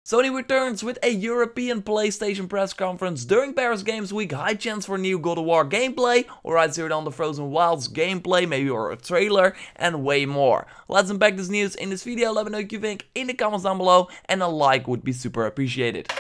Sony returns with a European PlayStation press conference during Paris Games Week. High chance for new God of War gameplay, Horizon Zero Dawn: The Frozen Wilds gameplay, maybe or a trailer, and way more. Let's unpack this news in this video. Let me know what you think in the comments down below, and a like would be super appreciated.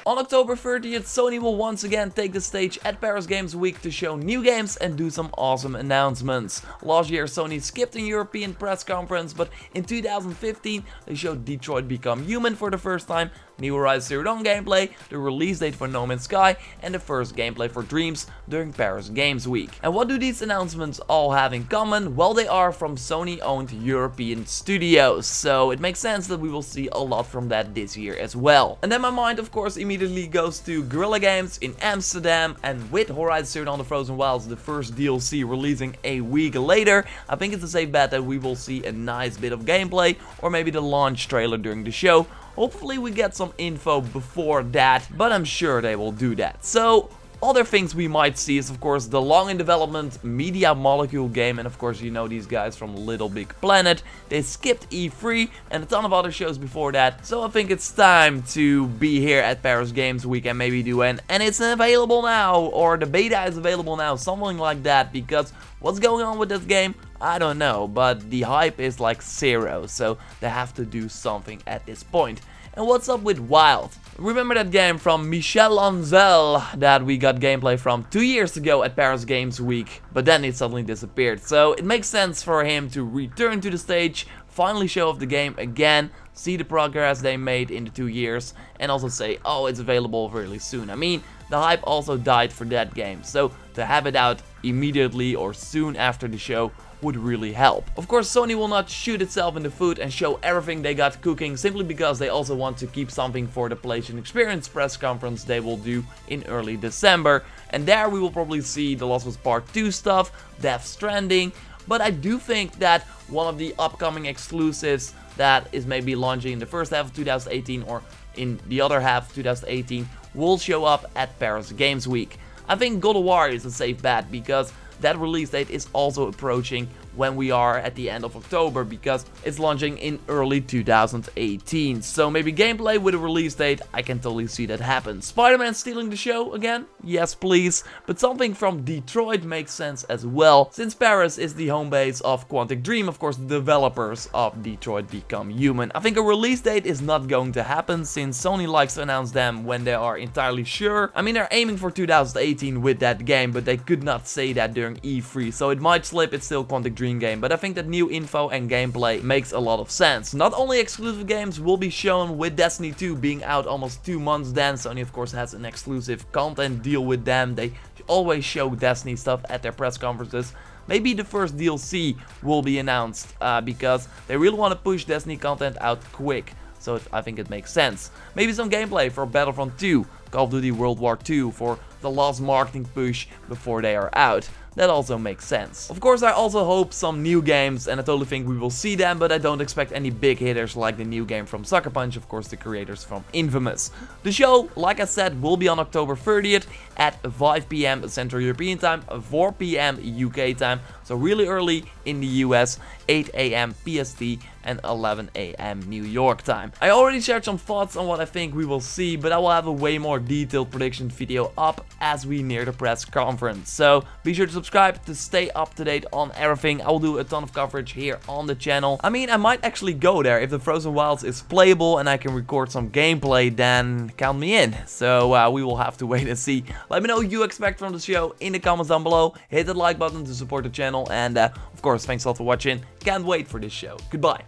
On October 30th, Sony will once again take the stage at Paris Games Week to show new games and do some awesome announcements. Last year Sony skipped a European press conference, but in 2015 they showed Detroit Become Human for the first time, new Horizon Zero Dawn gameplay, the release date for No Man's Sky, and the first gameplay for Dreams during Paris Games Week. And what do these announcements all have in common? Well, they are from Sony-owned European studios, so it makes sense that we will see a lot from that this year as well. And then my mind, of course, immediately goes to Guerrilla Games in Amsterdam, and with Horizon Zero Dawn: The Frozen Wilds, the first DLC releasing a week later, I think it's a safe bet that we will see a nice bit of gameplay, or maybe the launch trailer during the show. Hopefully we get some info before that, but I'm sure they will do that. So, other things we might see is, of course, the long in development Media Molecule game, and of course you know these guys from Little Big Planet. They skipped E3 and a ton of other shows before that, so I think it's time to be here at Paris Games Week and maybe do and it's available now, or the beta is available now, something like that, because what's going on with this game? I don't know, but the hype is like zero, so they have to do something at this point. And what's up with Wild? Remember that game from Michel Ancel that we got gameplay from 2 years ago at Paris Games Week, but then it suddenly disappeared. So it makes sense for him to return to the stage, finally show off the game again, see the progress they made in the 2 years, and also say, oh, it's available really soon. I mean, the hype also died for that game, so to have it out immediately or soon after the show would really help. Of course, Sony will not shoot itself in the foot and show everything they got cooking, simply because they also want to keep something for the PlayStation Experience press conference they will do in early December. And there we will probably see The Last of Us Part 2 stuff, Death Stranding, but I do think that one of the upcoming exclusives that is maybe launching in the first half of 2018 or in the other half of 2018 will show up at Paris Games Week. I think God of War is a safe bet, because that release date is also approaching when we are at the end of October, because it's launching in early 2018. So maybe gameplay with a release date, I can totally see that happen. Spiderman stealing the show again? Yes please. But something from Detroit makes sense as well, since Paris is the home base of Quantic Dream, of course the developers of Detroit Become Human. I think a release date is not going to happen, since Sony likes to announce them when they are entirely sure. I mean, they're aiming for 2018 with that game, but they could not say that during E3, so it might slip. It's still Quantic Dream game, but I think that new info and gameplay makes a lot of sense. Not only exclusive games will be shown, with Destiny 2 being out almost 2 months then. Sony of course has an exclusive content deal with them. They always show Destiny stuff at their press conferences. Maybe the first DLC will be announced, because they really want to push Destiny content out quick. So I think it makes sense. Maybe some gameplay for Battlefront 2, Call of Duty World War II for the last marketing push before they are out. That also makes sense. Of course, I also hope some new games, and I totally think we will see them, but I don't expect any big hitters like the new game from Sucker Punch, of course the creators from Infamous. The show, like I said, will be on October 30th at 5 PM Central European time, 4 PM UK time, so really early in the US, 8 AM PST and 11 AM New York time. I already shared some thoughts on what I think we will see, but I will have a way more detailed prediction video up as we near the press conference. So be sure to subscribe to stay up to date on everything. I will do a ton of coverage here on the channel. I mean, I might actually go there. If the Frozen Wilds is playable and I can record some gameplay, then count me in. So we will have to wait and see. Let me know what you expect from the show in the comments down below. Hit that like button to support the channel, and of course, thanks a lot for watching. Can't wait for this show. Goodbye.